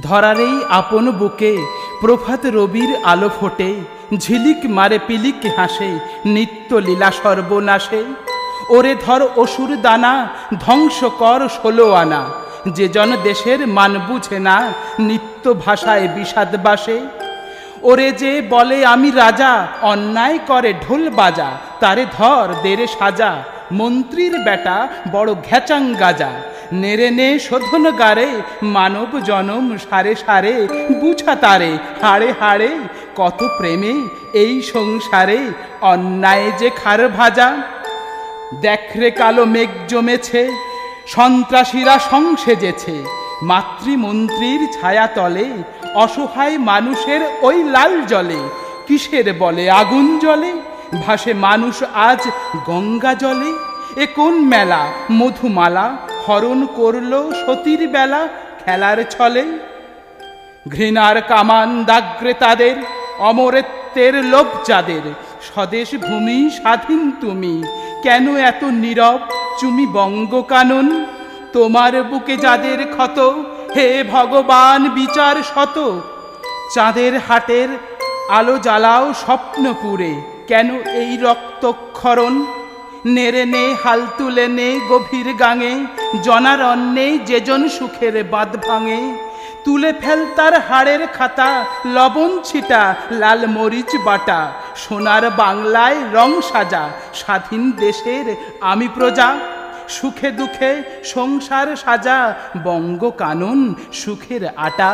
ধরার এই আপন বুকে প্রভাত রবির আলো ফোটে, ঝিলিক মারে পিলিক হাসে, নিত্য লীলা সর্বনাশে। ওরে ধর অসুর দানা, ধ্বংস কর 16 আনা, যে জন দেশের মান বুঝে না, নিত্য ভাষায় বিষাদ বাসে। ওরে যে বলে আমি রাজা, অন্যায় করে ঢোল বাজা, তারে ধর দেরে সাজা, মন্ত্রীর বেটা বড় ঘ্যাচাং গাজা। নেড়ে নে শোধন গারে, মানব জনম সারে সারে, বুঝা তারে হাড়ে হাড়ে, কত প্রেমে এই সংসারে অন্যায় যে খার ভাজা। দেখরে কালো মেঘ জমেছে, সন্ত্রাসীরা সংসেজেছে, মাতৃমন্ত্রীর ছায়া তলে অসহায় মানুষের ওই লাল জলে কিসের বলে আগুন জ্বলে, ভাসে মানুষ আজ গঙ্গা জলে। এ কোন মেলা মধুমালা হরণ করলো সতীর বেলা খেলার ছলে। ঘৃণার কামান দাগ্রে তাদের, অমরেত্বের লোভ যাদের, স্বদেশ ভূমি স্বাধীন তুমি, কেন এত নীরব চুমি বঙ্গকানন। তোমার বুকে যাদের ক্ষত, হে ভগবান বিচার শত। চাঁদের হাটের আলো জ্বালাও স্বপ্নপুরে, কেন এই রক্তক্ষরণ। নেড়ে নে হাল তুলে নে গভীর গাঙে, জনারণ্যে যেজন সুখের বাঁধ ভাঙে। তুলে ফেল তার হাড়ের খাতা, লবণ ছিটা লাল মরিচ বাটা, সোনার বাংলায় রং সাজা, স্বাধীন দেশের আমি প্রজা। সুখে দুঃখে সংসার সাজা, বঙ্গকানন সুখের আটা।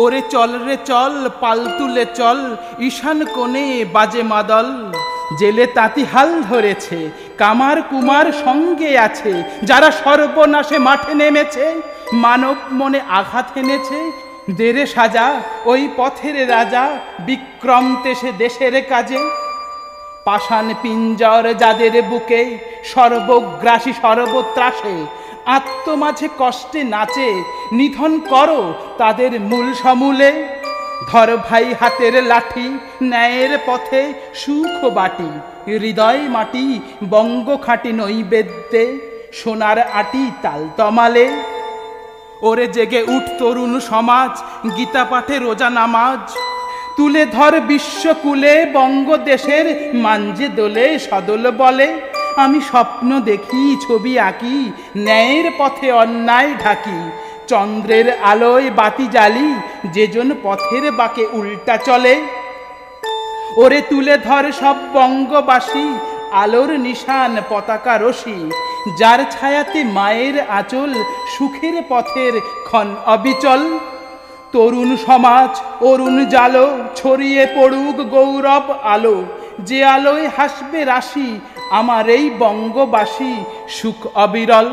ওরে চল রে চল পাল তুলে চল, ঈশান কোণে বাজে মাদল। জেলে তাঁতি হাল ধরেছে, কামার কুমার সঙ্গে আছে, যারা সর্বনাশে মাঠে নেমেছে, মানব মনে আঘাত এনেছে। দেরে সাজা ওই পথের রাজা, বিক্রম তেসে দেশের কাজে। পাষাণ পিঞ্জর যাদের বুকে, সর্বগ্রাসী সর্বত্রাসে, আত্মমাঝে কষ্টে নাচে, নিধন করো তাদের মূল সমূলে। ধর ভাই হাতের লাঠি, ন্যায়ের পথে সুখ বাটি, হৃদয় মাটি বঙ্গ খাটি নৈবেদ্যে, সোনার আটি তাল তমালে। ওরে জেগে উঠ তরুণ সমাজ, গীতা পাঠে রোজা নামাজ, তুলে ধর বিশ্বকুলে বঙ্গদেশের মাঞ্জে দোলে সদল বলে। আমি স্বপ্ন দেখি ছবি আঁকি, ন্যায়ের পথে অন্যায় ঢাকি, চন্দ্রের আলোয় বাতি জ্বালি, যেজন পথের বাঁকে উল্টা চলে। ওরে তুলে ধর সব বঙ্গবাসী, আলোর নিশান পতাকা রশি, যার ছায়াতে মায়ের আঁচল, সুখের পথের ক্ষণ অবিচল। তরুণ সমাজ অরুণ জালো, ছড়িয়ে পড়ুক গৌরব আলো, যে আলোয় হাসবে রাশি আমার এই বঙ্গবাসী, সুখ অবিরল।